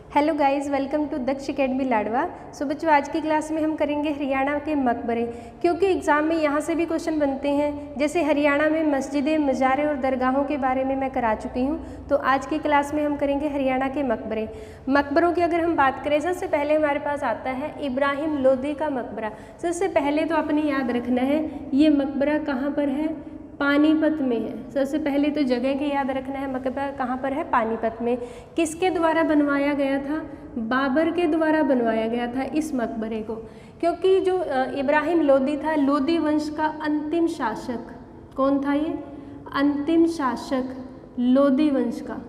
Hello guys, welcome to Daksh Academy Ladwa. So बच्चों, आज की क्लास में हम करेंगे हरियाणा के मकबरे, क्योंकि एग्ज़ाम में यहाँ से भी क्वेश्चन बनते हैं। जैसे हरियाणा में मस्जिदें, मज़ारें और दरगाहों के बारे में मैं करा चुकी हूँ, तो आज की क्लास में हम करेंगे हरियाणा के मकबरे। मकबरों की अगर हम बात करें, सबसे पहले हमारे पास आता है इब्राहिम लोदी का मकबरा। सबसे पहले तो आपने याद रखना है ये मकबरा कहाँ पर है, पानीपत में है। सबसे पहले तो जगह के याद रखना है, मकबरा कहाँ पर है, पानीपत में। किसके द्वारा बनवाया गया था, बाबर के द्वारा बनवाया गया था इस मकबरे को, क्योंकि जो इब्राहिम लोदी था, लोदी वंश का अंतिम शासक कौन था, ये अंतिम शासक लोदी वंश का,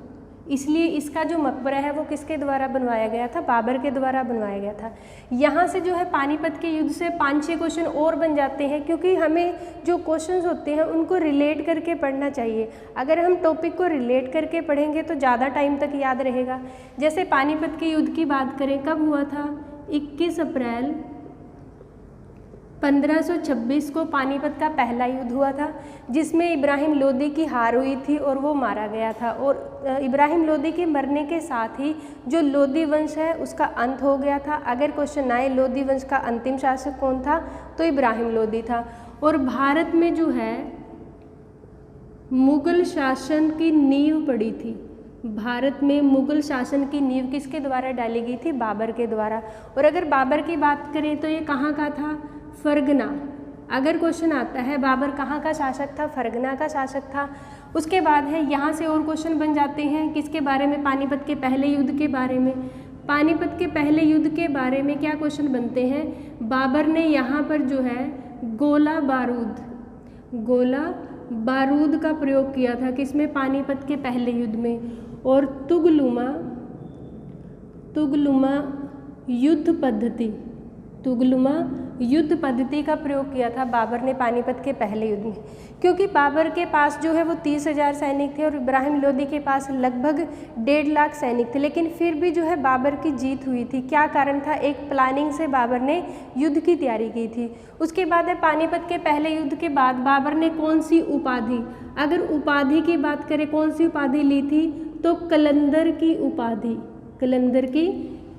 इसलिए इसका जो मकबरा है वो किसके द्वारा बनवाया गया था, बाबर के द्वारा बनवाया गया था। यहाँ से जो है पानीपत के युद्ध से 5-6 क्वेश्चन और बन जाते हैं, क्योंकि हमें जो क्वेश्चंस होते हैं उनको रिलेट करके पढ़ना चाहिए। अगर हम टॉपिक को रिलेट करके पढ़ेंगे तो ज़्यादा टाइम तक याद रहेगा। जैसे पानीपत के युद्ध की बात करें, कब हुआ था, 21 अप्रैल 1526 को पानीपत का पहला युद्ध हुआ था, जिसमें इब्राहिम लोदी की हार हुई थी और वो मारा गया था। और इब्राहिम लोदी के मरने के साथ ही जो लोदी वंश है उसका अंत हो गया था। अगर क्वेश्चन आए लोदी वंश का अंतिम शासक कौन था, तो इब्राहिम लोदी था। और भारत में जो है मुगल शासन की नींव पड़ी थी। भारत में मुगल शासन की नींव किसके द्वारा डाली गई थी, बाबर के द्वारा। और अगर बाबर की बात करें तो ये कहाँ का था, फरगना। अगर क्वेश्चन आता है बाबर कहाँ का शासक था, फरगना का शासक था। उसके बाद है यहाँ से और क्वेश्चन बन जाते हैं किसके बारे में, पानीपत के पहले युद्ध के बारे में। पानीपत के पहले युद्ध के बारे में क्या क्वेश्चन बनते हैं, बाबर ने यहाँ पर जो है गोला बारूद का प्रयोग किया था, किसमें, पानीपत के पहले युद्ध में। और तुगलुमा युद्ध पद्धति का प्रयोग किया था बाबर ने पानीपत के पहले युद्ध में। क्योंकि बाबर के पास जो है वो 30,000 सैनिक थे और इब्राहिम लोदी के पास लगभग 1.5 लाख सैनिक थे, लेकिन फिर भी जो है बाबर की जीत हुई थी। क्या कारण था, एक प्लानिंग से बाबर ने युद्ध की तैयारी की थी। उसके बाद है पानीपत के पहले युद्ध के बाद बाबर ने कौन सी उपाधि, अगर उपाधि की बात करें कौन सी उपाधि ली थी, तो कलंदर की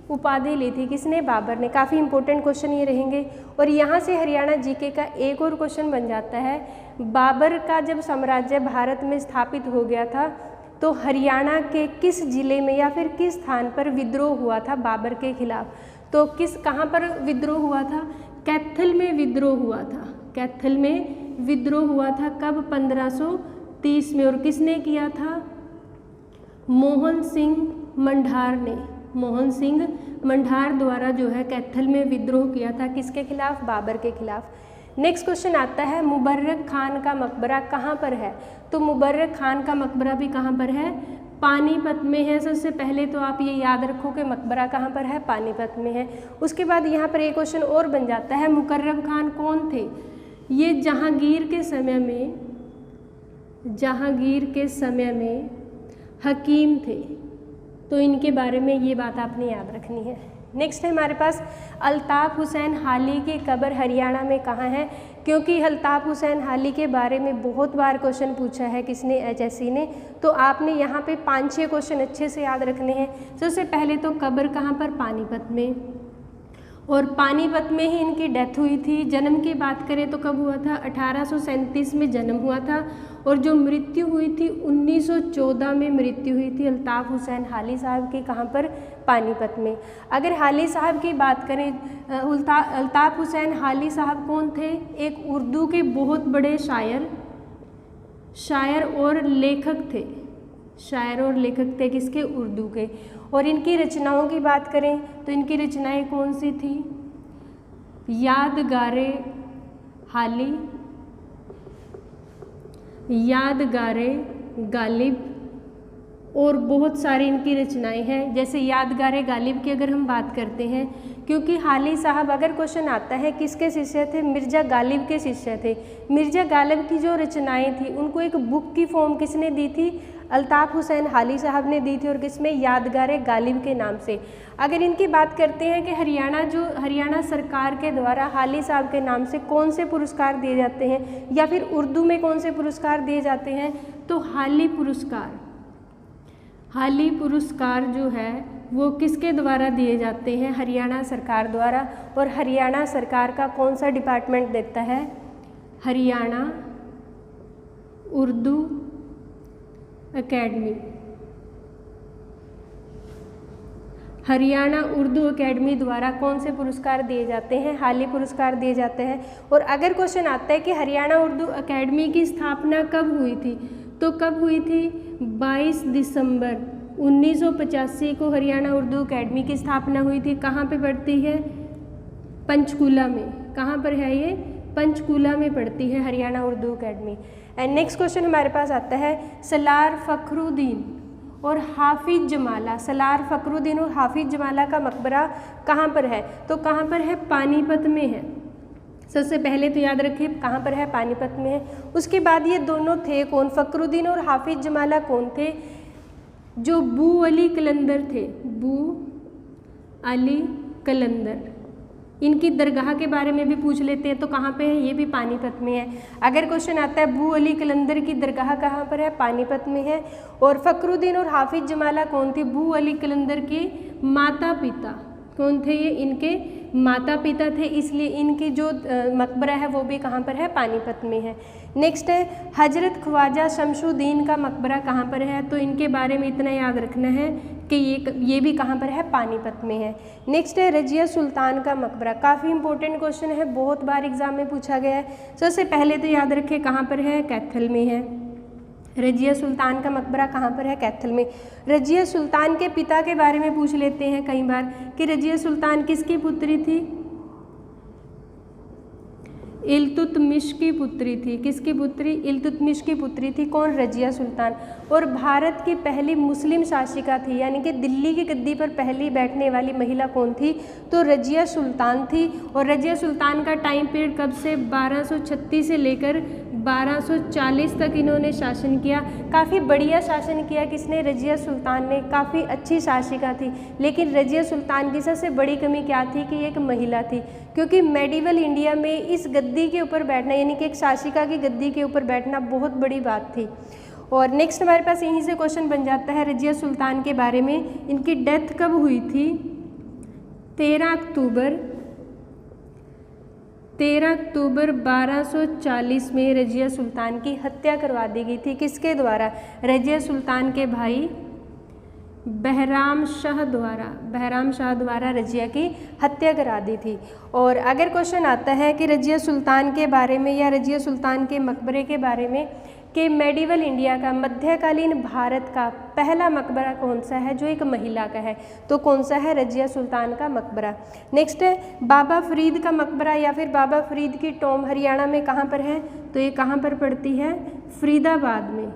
उपाधि ली थी। किसने, बाबर ने। काफ़ी इंपॉर्टेंट क्वेश्चन ये रहेंगे। और यहाँ से हरियाणा जीके का एक और क्वेश्चन बन जाता है, बाबर का जब साम्राज्य भारत में स्थापित हो गया था तो हरियाणा के किस जिले में या फिर किस स्थान पर विद्रोह हुआ था बाबर के खिलाफ, तो कहाँ पर विद्रोह हुआ था, कैथल में विद्रोह हुआ था। कब, 1530 में। और किसने किया था, मोहन सिंह मंडार द्वारा जो है कैथल में विद्रोह किया था, किसके खिलाफ, बाबर के खिलाफ। नेक्स्ट क्वेश्चन आता है मुबर्रक खान का मकबरा कहाँ पर है, तो मुबर्रक खान का मकबरा भी कहाँ पर है, पानीपत में है। सबसे पहले तो आप ये याद रखो कि मकबरा कहाँ पर है, पानीपत में है। उसके बाद यहाँ पर एक क्वेश्चन और बन जाता है, मुकर्रम खान कौन थे, ये जहांगीर के समय में हकीम थे, तो इनके बारे में ये बात आपने याद रखनी है। नेक्स्ट है हमारे पास अल्ताफ़ हुसैन हाली की कब्र हरियाणा में कहाँ है, क्योंकि अल्ताफ़ हुसैन हाली के बारे में बहुत बार क्वेश्चन पूछा है किसने, एचएससी ने। तो आपने यहाँ पे 5-6 क्वेश्चन अच्छे से याद रखने हैं। सबसे पहले तो कब्र कहाँ पर, पानीपत में, और पानीपत में ही इनकी डेथ हुई थी। जन्म की बात करें तो कब हुआ था, 1837 में जन्म हुआ था, और जो मृत्यु हुई थी 1914 में मृत्यु हुई थी अल्ताफ़ हुसैन हाली साहब की, कहाँ पर, पानीपत में। अगर हाली साहब की बात करें, अल्ताफ़ हुसैन हाली साहब कौन थे, एक उर्दू के बहुत बड़े शायर और लेखक थे, किसके, उर्दू के। और इनकी रचनाओं की बात करें तो इनकी रचनाएं कौन सी थी, यादगारे गालिब, और बहुत सारी इनकी रचनाएं हैं। जैसे यादगारे गालिब की अगर हम बात करते हैं, क्योंकि हाली साहब, अगर क्वेश्चन आता है किसके शिष्य थे, मिर्ज़ा गालिब के शिष्य थे। मिर्ज़ा गालिब की जो रचनाएं थी उनको एक बुक की फॉर्म किसने दी थी, अल्ताफ़ हुसैन हाली साहब ने दी थी, और किसमें, यादगारे गालिब के नाम से। अगर इनकी बात करते हैं कि हरियाणा सरकार के द्वारा हाली साहब के नाम से कौन से पुरस्कार दिए जाते हैं, या फिर उर्दू में कौन से पुरस्कार दिए जाते हैं, तो हाली पुरस्कार जो है वो किसके द्वारा दिए जाते हैं? हरियाणा सरकार द्वारा। और हरियाणा सरकार का कौन सा डिपार्टमेंट देता है? हरियाणा उर्दू एकेडमी। हरियाणा उर्दू एकेडमी द्वारा कौन से पुरस्कार दिए जाते हैं? हाली पुरस्कार दिए जाते हैं। और अगर क्वेश्चन आता है कि हरियाणा उर्दू एकेडमी की स्थापना कब हुई थी, तो कब हुई थी? 22 दिसंबर 1985 को हरियाणा उर्दू एकेडमी की स्थापना हुई थी। कहाँ पे पड़ती है? पंचकूला में। कहाँ पर है ये? पंचकूला में पड़ती है Haryana Urdu academy. And next question हमारे पास आता है सलार फखरुद्दीन और हाफिज जमाला। सलार फखरुद्दीन और हाफिज जमाला का मकबरा कहाँ पर है? तो कहाँ पर है? पानीपत में है। सबसे पहले तो याद रखिए कहाँ पर है? पानीपत में है। उसके बाद ये दोनों थे कौन? फखरुद्दीन और हाफिज जमाला कौन थे? जो बू अली कलंदर थे, बू अली कलंदर। इनकी दरगाह के बारे में भी पूछ लेते हैं, तो कहाँ पे है? ये भी पानीपत में है। अगर क्वेश्चन आता है बू अली कलंदर की दरगाह कहाँ पर है? पानीपत में है। और फखरुद्दीन और हाफिज जमाला कौन थे? बू अली कलंदर के माता पिता। कौन थे ये? इनके माता पिता थे, इसलिए इनकी जो मकबरा है वो भी कहाँ पर है? पानीपत में है। नेक्स्ट है हजरत ख्वाजा शमशुद्दीन का मकबरा कहाँ पर है? तो इनके बारे में इतना याद रखना है कि ये भी कहाँ पर है? पानीपत में है। नेक्स्ट है रजिया सुल्तान का मकबरा। काफ़ी इंपॉर्टेंट क्वेश्चन है, बहुत बार एग्जाम में पूछा गया है। सबसे पहले तो याद रखें कहाँ पर है? कैथल में है। रजिया सुल्तान का मकबरा कहाँ पर है? कैथल में। रजिया सुल्तान के पिता के बारे में पूछ लेते हैं कई बार कि रजिया सुल्तान किसकी पुत्री थी? इल्तुतमिश की पुत्री थी। किसकी पुत्री? इल्तुतमिश की पुत्री थी। कौन? रजिया सुल्तान। और भारत की पहली मुस्लिम शासिका थी, यानी कि दिल्ली की गद्दी पर पहली बैठने वाली महिला कौन थी? तो रजिया सुल्तान थी। और रजिया सुल्तान का टाइम पीरियड कब से? 1236 से लेकर 1240 तक इन्होंने शासन किया। काफ़ी बढ़िया शासन किया किसने? रजिया सुल्तान ने। काफ़ी अच्छी शासिका थी। लेकिन रजिया सुल्तान की सबसे बड़ी कमी क्या थी? कि एक महिला थी, क्योंकि मेडिवल इंडिया में इस गद्दी के ऊपर बैठना, यानी कि एक शासिका की गद्दी के ऊपर बैठना बहुत बड़ी बात थी। और नेक्स्ट हमारे पास यहीं से क्वेश्चन बन जाता है रजिया सुल्तान के बारे में। इनकी डेथ कब हुई थी? 13 अक्टूबर 1240 में रजिया सुल्तान की हत्या करवा दी गई थी। किसके द्वारा? रजिया सुल्तान के भाई बहराम शाह द्वारा रजिया की हत्या करा दी थी। और अगर क्वेश्चन आता है कि रजिया सुल्तान के बारे में या रजिया सुल्तान के मकबरे के बारे में कि मेडिवल इंडिया का, मध्यकालीन भारत का पहला मकबरा कौन सा है जो एक महिला का है? तो कौन सा है? रजिया सुल्तान का मकबरा। नेक्स्ट है बाबा फरीद का मकबरा या फिर बाबा फरीद की टॉम हरियाणा में कहाँ पर है? तो ये कहाँ पर पड़ती है? फरीदाबाद में।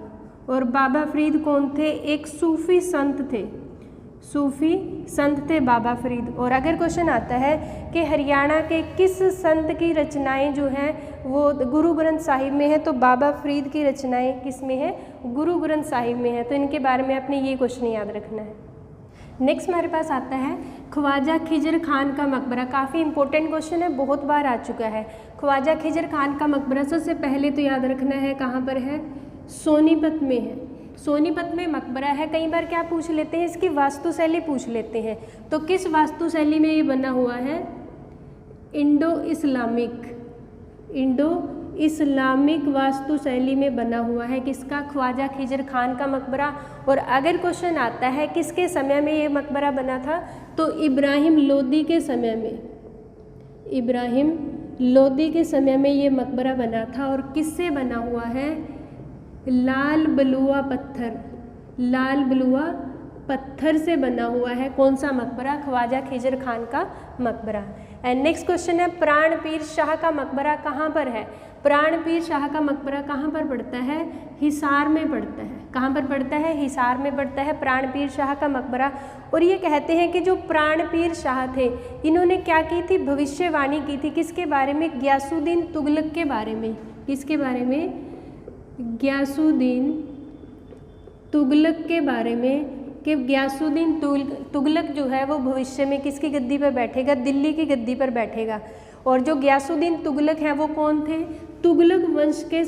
और बाबा फरीद कौन थे? एक सूफी संत थे। सूफी संत थे बाबा फरीद। और अगर क्वेश्चन आता है कि हरियाणा के किस संत की रचनाएं जो हैं वो गुरु ग्रंथ साहिब में है, तो बाबा फरीद की रचनाएं किस में है? गुरु ग्रंथ साहिब में है। तो इनके बारे में आपने ये क्वेश्चन याद रखना है। नेक्स्ट हमारे पास आता है ख्वाजा खिजर खान का मकबरा। काफ़ी इंपॉर्टेंट क्वेश्चन है, बहुत बार आ चुका है। ख्वाजा खिजर खान का मकबरा सबसे पहले तो याद रखना है कहाँ पर है? सोनीपत में है। सोनीपत में मकबरा है। कई बार क्या पूछ लेते हैं? इसकी वास्तुशैली पूछ लेते हैं। तो किस वास्तुशैली में ये बना हुआ है? इंडो इस्लामिक वास्तुशैली में बना हुआ है। किसका? ख्वाजा खिजर खान का मकबरा। और अगर क्वेश्चन आता है किसके समय में ये मकबरा बना था, तो इब्राहिम लोदी के समय में। इब्राहिम लोदी के समय में ये मकबरा बना था। और किससे बना हुआ है? लाल बलुआ पत्थर से बना हुआ है। कौन सा मकबरा? ख्वाजा खिजर खान का मकबरा। एंड नेक्स्ट क्वेश्चन है प्राणपीर शाह का मकबरा कहाँ पर है? प्राणपीर शाह का मकबरा कहाँ पर पड़ता है? हिसार में पड़ता है। कहाँ पर पड़ता है? हिसार में पड़ता है प्राणपीर शाह का मकबरा। और ये कहते हैं कि जो प्राणपीर शाह थे इन्होंने क्या की थी? भविष्यवाणी की थी। किसके बारे में? गयासुद्दीन तुगलक के बारे में। किसके बारे में? गयासुद्दीन तुगलक के बारे में, कि गयासुद्दीन तुगलक जो है वो भविष्य में किसकी गद्दी पर बैठेगा? दिल्ली की गद्दी पर बैठेगा। और जो गयासुद्दीन तुगलक हैं वो कौन थे? तुगलक वंश के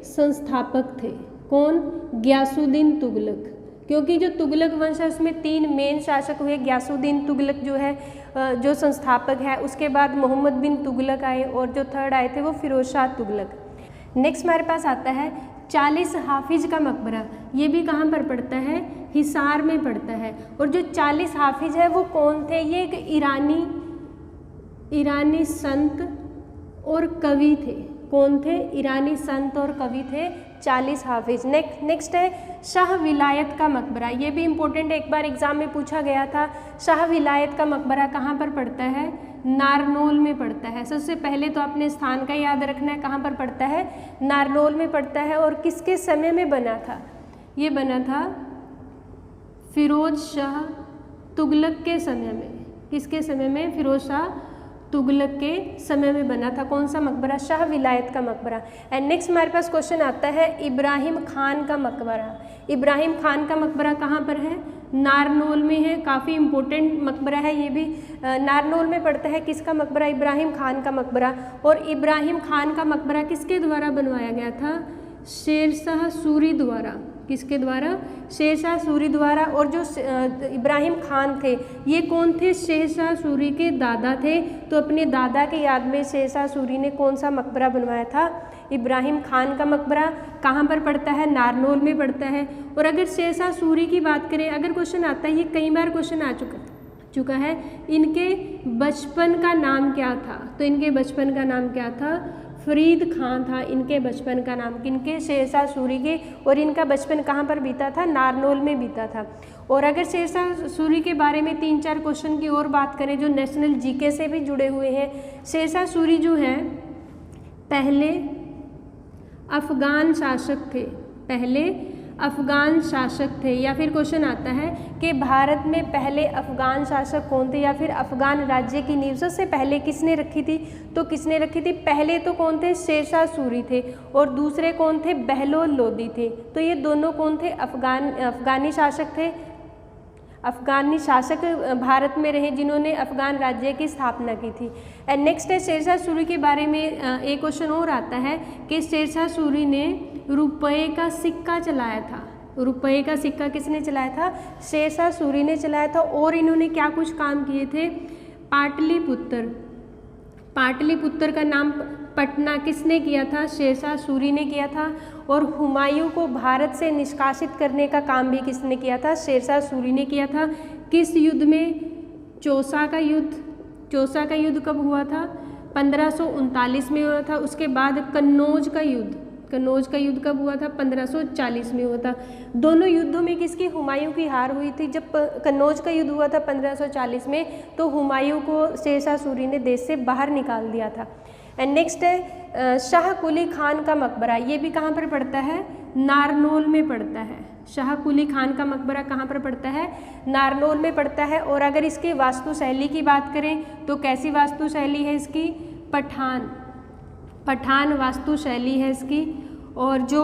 संस्थापक थे। कौन? गयासुद्दीन तुगलक। क्योंकि जो तुगलक वंश है उसमें 3 मेन शासक हुए। गयासुद्दीन तुगलक जो है जो संस्थापक है, उसके बाद मोहम्मद बिन तुगलक आए और जो थर्ड आए थे वो फिरोज शाह तुगलक। नेक्स्ट हमारे पास आता है 40 हाफिज का मकबरा। ये भी कहाँ पर पड़ता है? हिसार में पड़ता है। और जो 40 हाफिज है वो कौन थे? ये एक ईरानी संत और कवि थे। कौन थे? ईरानी संत और कवि थे 40 हाफिज। नेक्स्ट है शाह विलायत का मकबरा। ये भी इम्पोर्टेंट है, एक बार एग्जाम में पूछा गया था। शाह विलायत का मकबरा कहाँ पर पड़ता है? नारनौल में पड़ता है। सबसे पहले तो अपने स्थान का याद रखना है, कहाँ पर पड़ता है? नारनौल में पड़ता है। और किसके समय में बना था? ये बना था फिरोज शाह तुगलक के समय में। किसके समय में? फिरोज शाह तुगलक के समय में बना था। कौन सा मकबरा? शाह विलायत का मकबरा। एंड नेक्स्ट हमारे पास क्वेश्चन आता है इब्राहिम खान का मकबरा। इब्राहिम खान का मकबरा कहाँ पर है? नारनौल में है। काफ़ी इम्पोर्टेंट मकबरा है ये भी, नारनौल में पड़ता है। किसका मकबरा? इब्राहिम खान का मकबरा। और इब्राहिम खान का मकबरा किसके द्वारा बनवाया गया था? शेरशाह सूरी द्वारा। किसके द्वारा? शेरशाह सूरी द्वारा। और जो इब्राहिम खान थे ये कौन थे? शेरशाह सूरी के दादा थे। तो अपने दादा के याद में शेरशाह सूरी ने कौन सा मकबरा बनवाया था? इब्राहिम खान का मकबरा। कहाँ पर पड़ता है? नारनौल में पड़ता है। और अगर शेरशाह सूरी की बात करें, अगर क्वेश्चन आता है, ये कई बार क्वेश्चन आ चुका है, इनके बचपन का नाम क्या था? तो इनके बचपन का नाम क्या था? फरीद खान था इनके बचपन का नाम। किनके? शेरशाह सूरी के। और इनका बचपन कहाँ पर बीता था? नारनौल में बीता था। और अगर शेरशाह सूरी के बारे में 3-4 क्वेश्चन की और बात करें जो नेशनल जीके से भी जुड़े हुए हैं, शेरशाह सूरी जो हैं पहले अफगान शासक थे। पहले अफगान शासक थे। या फिर क्वेश्चन आता है कि भारत में पहले अफगान शासक कौन थे, या फिर अफगान राज्य की नींव सबसे पहले किसने रखी थी? तो किसने रखी थी? पहले तो कौन थे? शेरशाह सूरी थे। और दूसरे कौन थे? बहलोल लोदी थे। तो ये दोनों कौन थे? अफगानी शासक थे। अफगानी शासक भारत में रहे जिन्होंने अफगान राज्य की स्थापना की थी। एंड नेक्स्ट है शेरशाह सूरी के बारे में एक क्वेश्चन और आता है कि शेरशाह सूरी ने रुपये का सिक्का चलाया था। रुपये का सिक्का किसने चलाया था? शेरशाह सूरी ने चलाया था। और इन्होंने क्या कुछ काम किए थे? पाटलिपुत्र का नाम पटना किसने किया था? शेरशाह सूरी ने किया था। और हुमायूं को भारत से निष्कासित करने का काम भी किसने किया था? शेरशाह सूरी ने किया था। किस युद्ध में? चौसा का युद्ध। चौसा का युद्ध कब हुआ था? 1539 में हुआ था। उसके बाद कन्नौज का युद्ध। कन्नौज का युद्ध कब हुआ था? 1540 में हुआ था। दोनों युद्धों में किसकी? हुमायूं की हार हुई थी। जब कन्नौज का युद्ध हुआ था 1540 में, तो हुमायूं को शेरशाह सूरी ने देश से बाहर निकाल दिया था। एंड नेक्स्ट है शाह कुली खान का मकबरा। ये भी कहाँ पर पड़ता है? नारनौल में पड़ता है। शाह कुली खान का मकबरा कहाँ पर पड़ता है? नारनौल में पड़ता है। और अगर इसकी वास्तुशैली की बात करें तो कैसी वास्तुशैली है इसकी? पठान वास्तुशैली है इसकी। और जो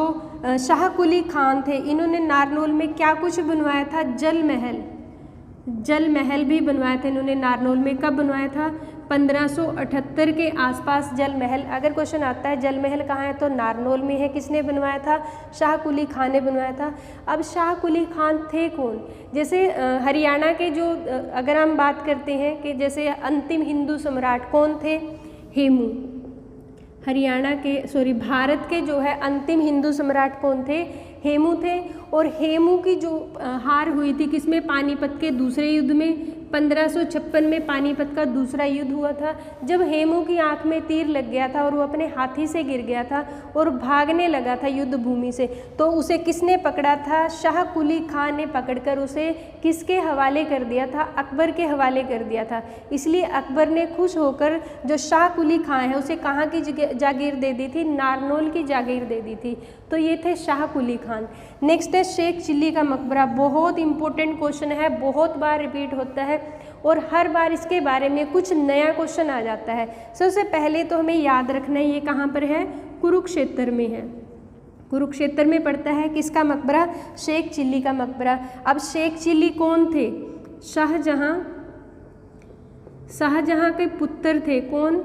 शाह कुली खान थे इन्होंने नारनौल में क्या कुछ बनवाया था? जल महल भी बनवाया था इन्होंने नारनौल में। कब बनवाया था? 1578 के आसपास जल महल। अगर क्वेश्चन आता है जल महल कहाँ है तो नारनौल में है। किसने बनवाया था? शाह कुली खान ने बनवाया था। अब शाह कुली खान थे कौन? जैसे हरियाणा के जो अगर हम बात करते हैं कि जैसे अंतिम हिंदू सम्राट कौन थे? हेमू। भारत के जो है अंतिम हिंदू सम्राट कौन थे? हेमू थे। और हेमू की जो हार हुई थी किसमें? पानीपत के दूसरे युद्ध में। 1556 में पानीपत का दूसरा युद्ध हुआ था, जब हेमू की आंख में तीर लग गया था और वो अपने हाथी से गिर गया था और भागने लगा था युद्ध भूमि से। तो उसे किसने पकड़ा था? शाह कुली खान ने पकड़कर उसे किसके हवाले कर दिया था? अकबर के हवाले कर दिया था। इसलिए अकबर ने खुश होकर जो शाह कुली खान है उसे कहाँ की जागीर दे दी थी? नारनौल की जागीर दे दी थी। तो ये थे शाह कुली खान। नेक्स्ट है शेख चिल्ली का मकबरा। बहुत इंपॉर्टेंट क्वेश्चन है, बहुत बार रिपीट होता है और हर बार इसके बारे में कुछ नया क्वेश्चन आ जाता है। सबसे पहले तो हमें याद रखना है ये कहाँ पर है? कुरुक्षेत्र में है। कुरुक्षेत्र में पड़ता है किसका मकबरा? शेख चिल्ली का मकबरा। अब शेख चिल्ली कौन थे? शाहजहां के पुत्र थे। कौन?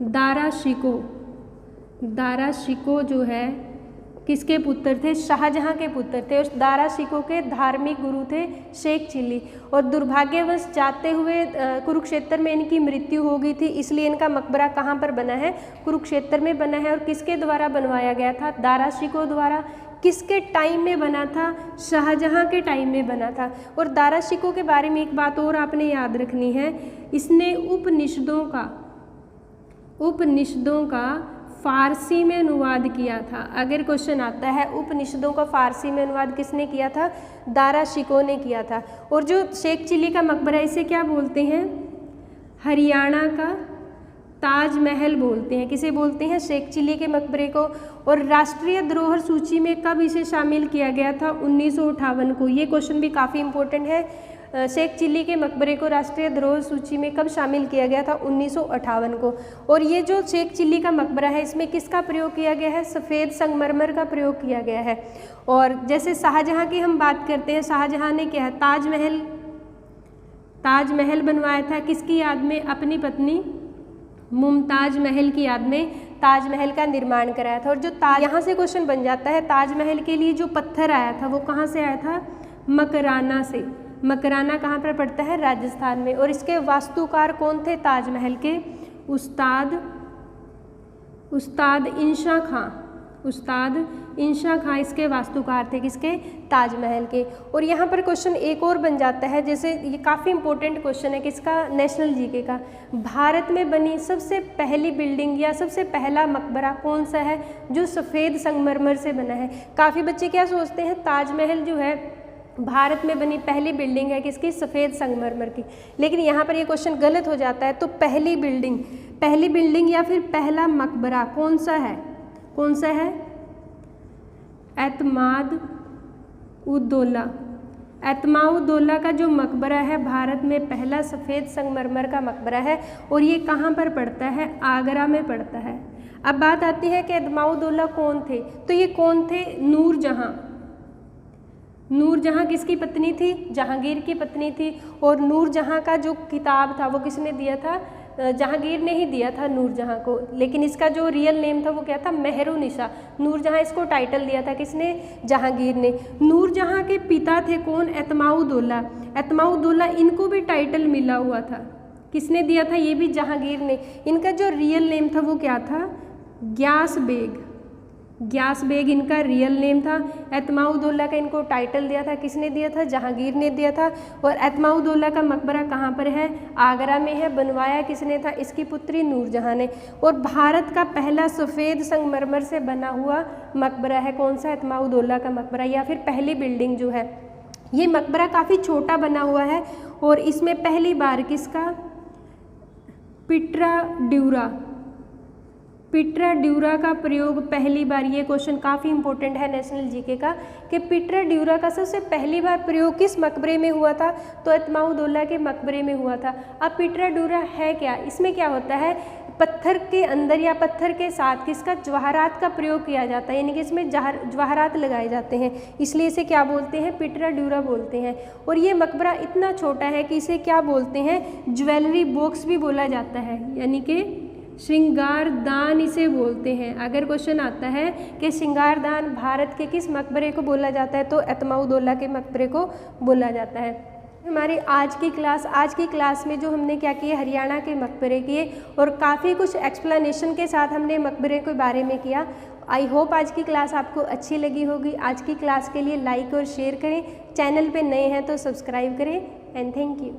दारा शिकोह जो है किसके पुत्र थे? शाहजहां के पुत्र थे। उस दारा शिकोह के धार्मिक गुरु थे शेख चिल्ली। और दुर्भाग्यवश जाते हुए कुरुक्षेत्र में इनकी मृत्यु हो गई थी, इसलिए इनका मकबरा कहाँ पर बना है? कुरुक्षेत्र में बना है। और किसके द्वारा बनवाया गया था? दारा शिकोह द्वारा। किसके टाइम में बना था? शाहजहां के टाइम में बना था। और दारा शिकोह के बारे में एक बात और आपने याद रखनी है, इसने उपनिषदों का फारसी में अनुवाद किया था। अगर क्वेश्चन आता है उपनिषदों का फारसी में अनुवाद किसने किया था? दारा शिकोह ने किया था। और जो शेख चिल्ली का मकबरा है इसे क्या बोलते हैं? हरियाणा का ताजमहल बोलते हैं। किसे बोलते हैं? शेख चिल्ली के मकबरे को। और राष्ट्रीय धरोहर सूची में कब इसे शामिल किया गया था? 1958 को। ये क्वेश्चन भी काफ़ी इंपॉर्टेंट है। शेख चिल्ली के मकबरे को राष्ट्रीय धरोहर सूची में कब शामिल किया गया था? 1958 को। और ये जो शेख चिल्ली का मकबरा है इसमें किसका प्रयोग किया गया है? सफ़ेद संगमरमर का प्रयोग किया गया है। और जैसे शाहजहां की हम बात करते हैं, शाहजहां ने क्या है? ताजमहल बनवाया था। किसकी याद में? अपनी पत्नी मुमताज महल की याद में ताजमहल का निर्माण कराया था। और जो यहाँ से क्वेश्चन बन जाता है, ताजमहल के लिए जो पत्थर आया था वो कहाँ से आया था? मकराना से। मकराना कहाँ पर पड़ता है? राजस्थान में। और इसके वास्तुकार कौन थे ताजमहल के? उस्ताद इंशा खां इसके वास्तुकार थे। किसके? ताजमहल के। और यहाँ पर क्वेश्चन एक और बन जाता है, जैसे ये काफ़ी इंपॉर्टेंट क्वेश्चन है किसका? नेशनल जीके का। भारत में बनी सबसे पहली बिल्डिंग या सबसे पहला मकबरा कौन सा है जो सफ़ेद संगमरमर से बना है? काफ़ी बच्चे क्या सोचते हैं, ताजमहल जो है भारत में बनी पहली बिल्डिंग है किसकी? सफ़ेद संगमरमर की। लेकिन यहाँ पर ये क्वेश्चन गलत हो जाता है। तो पहली बिल्डिंग या फिर पहला मकबरा कौन सा है? एतमाउद्दौला का जो मकबरा है भारत में पहला सफ़ेद संगमरमर का मकबरा है। और ये कहाँ पर पड़ता है? आगरा में पड़ता है। अब बात आती है कि एतमाउद्दौला कौन थे? तो ये कौन थे? नूरजहाँ किसकी पत्नी थी? जहांगीर की पत्नी थी। और नूरजहाँ का जो किताब था वो किसने दिया था? जहांगीर ने ही दिया था नूरजहाँ को। लेकिन इसका जो रियल नेम था वो क्या था? मेहरुनिसा। नूरजहाँ इसको टाइटल दिया था किसने? जहांगीर ने। नूरजहाँ के पिता थे कौन? एतमाउद्दौला इनको भी टाइटल मिला हुआ था। किसने दिया था? ये भी जहांगीर ने। इनका जो रियल नेम था वो क्या था? ग्यास बेग इनका रियल नेम था। एतमाउद्दौला का इनको टाइटल दिया था किसने दिया था? जहांगीर ने दिया था। और एतमाउद्दौला का मकबरा कहाँ पर है? आगरा में है। बनवाया किसने था? इसकी पुत्री नूरजहाँ ने। और भारत का पहला सफ़ेद संगमरमर से बना हुआ मकबरा है कौन सा? एतमाउद्दौला का मकबरा या फिर पहली बिल्डिंग जो है। ये मकबरा काफ़ी छोटा बना हुआ है। और इसमें पहली बार किसका? पिट्रा ड्यूरा का प्रयोग पहली बार। ये क्वेश्चन काफ़ी इंपॉर्टेंट है नेशनल जीके का कि पिट्रा ड्यूरा का सबसे पहली बार प्रयोग किस मकबरे में हुआ था? तो एतमाउद्दौला के मकबरे में हुआ था। अब पिट्रा ड्यूरा है क्या? इसमें क्या होता है? पत्थर के अंदर या पत्थर के साथ किसका? जवाहरात का प्रयोग किया जाता है, यानी कि इसमें जवाहरात लगाए जाते हैं, इसलिए इसे क्या बोलते हैं? पिट्रा ड्यूरा बोलते हैं। और ये मकबरा इतना छोटा है कि इसे क्या बोलते हैं? ज्वेलरी बॉक्स भी बोला जाता है, यानी कि श्रृंगारदान इसे बोलते हैं। अगर क्वेश्चन आता है कि श्रृंगारदान भारत के किस मकबरे को बोला जाता है? तो एतमाउद्दौला के मकबरे को बोला जाता है। हमारी आज की क्लास में जो हमने क्या किया? हरियाणा के मकबरे किए और काफ़ी कुछ एक्सप्लेनेशन के साथ हमने मकबरे के बारे में किया। आई होप आज की क्लास आपको अच्छी लगी होगी। आज की क्लास के लिए लाइक और शेयर करें, चैनल पे नए हैं तो सब्सक्राइब करें एंड थैंक यू।